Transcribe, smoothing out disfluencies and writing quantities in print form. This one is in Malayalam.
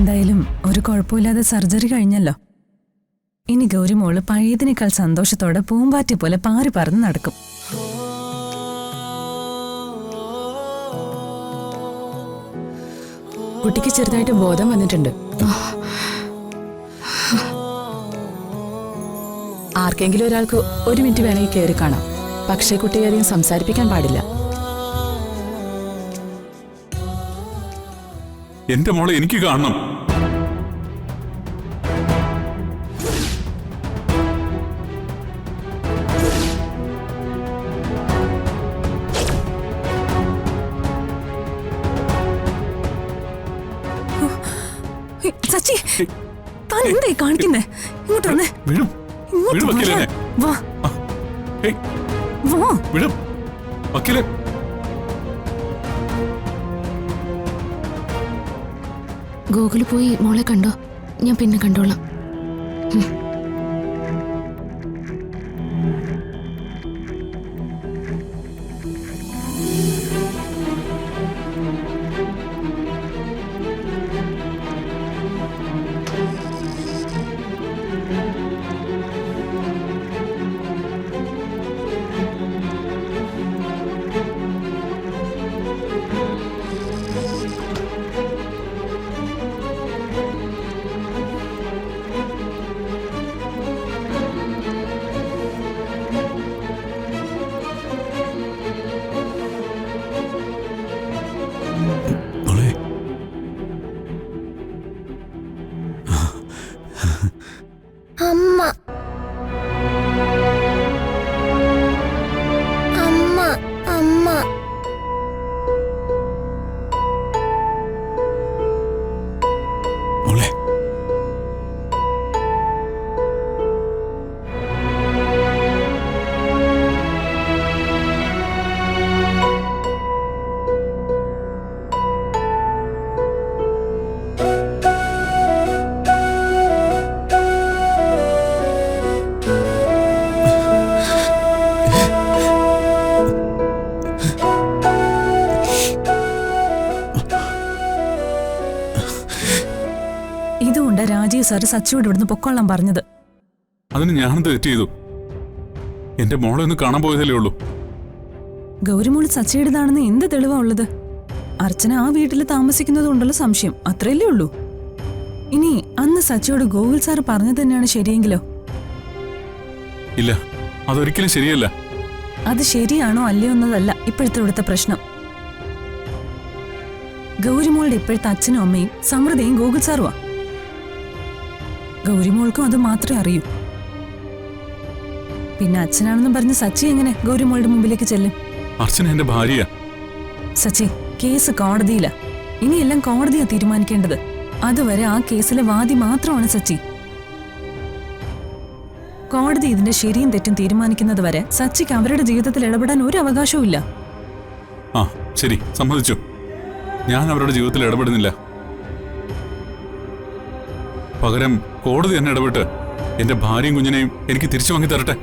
എന്തായാലും ഒരു കുഴപ്പമില്ലാതെ സർജറി കഴിഞ്ഞല്ലോ. ഇനി ഗൗരിമോള് പഴയതിനേക്കാൾ സന്തോഷത്തോടെ പൂമ്പാറ്റി പോലെ പാറി പറന്ന് നടക്കും. കുട്ടിക്ക് ചെറുതായിട്ട് ബോധം വന്നിട്ടുണ്ട്. ആർക്കെങ്കിലും ഒരാൾക്ക് 1 മിനിറ്റ് വേണമെങ്കിൽ കയറി കാണാം. പക്ഷേ കുട്ടിയെ അധികം സംസാരിപ്പിക്കാൻ പാടില്ല. എന്റെ മോളെ എനിക്ക് കാണണം. സച്ചി, താൻ എന്തായി കാണിക്കുന്നേ? ഇങ്ങോട്ട് വന്നേ. വാ വാ. ഗോകുല് പോയി മോളെ കണ്ടോ? ഞാൻ പിന്നെ കണ്ടോളാം. അമ്മ അമ്മ അമ്മ മോളെ, ഇതുകൊണ്ട് രാജീവ് സാറ് സച്ചിയോട് ഇവിടുന്ന് പൊക്കോളാൻ പറഞ്ഞത്. അതിന് ഞാനെന്ത് തെറ്റ് ചെയ്തു? എന്റെ മോളെ ഒന്ന് കാണാൻ പോയതല്ലേ ഉള്ളൂ. ഗൗരിമോള് സച്ചിയുടേതാണെന്ന് എന്ത് തെളിവാ ഉള്ളത്? അർച്ചന ആ വീട്ടിൽ താമസിക്കുന്നതുകൊണ്ടുള്ള സംശയം, അത്രയല്ലേ ഉള്ളൂ. ഇനി അന്ന് സച്ചിയോട് ഗോകുൽ സാറ് പറഞ്ഞത് തന്നെയാണ് ശരിയെങ്കിലോ? ഇല്ല, അതൊരിക്കലും ശരിയല്ല. അത് ശരിയാണോ അല്ലയോ എന്നതല്ല ഇപ്പോഴത്തെ ഇവിടുത്തെ പ്രശ്നം. ഗൗരിമോളുടെ ഇപ്പോഴത്തെ അച്ഛനും അമ്മയും സമൃദ്ധയും ഗോകുൽ സാറുവാ. ഗൗരിമോൾക്കും അത് മാത്രമേ അറിയൂ. പിന്നെ അച്ഛനാണെന്നും പറഞ്ഞ് സച്ചി എങ്ങനെ ഗൗരിമോളുടെ മുമ്പിലേക്ക് ചെല്ലും? അർച്ചന എന്റെ ഭാര്യയാ. സച്ചി, കേസ് കോടതിയില. ഇനിയെല്ലാം കോടതിയാ തീരുമാനിക്കേണ്ടത്. അതുവരെ ആ കേസിലെ വാദി മാത്രമാണ് സച്ചി. കോടതി ഇതിന്റെ ശരിയും തെറ്റും തീരുമാനിക്കുന്നത് വരെ സച്ചിക്ക് അവരുടെ ജീവിതത്തിൽ ഇടപെടാൻ ഒരു അവകാശവും ഇല്ല. ആ ശരി, സമ്മതിച്ചു. ഞാൻ അവരുടെ ജീവിതത്തിൽ ഇടപെടുന്നില്ല. പകരം കോടതി തന്നെ ഇടപെട്ട് എന്റെ ഭാര്യയും കുഞ്ഞിനെയും എനിക്ക് തിരിച്ചു വാങ്ങി തരട്ടെ.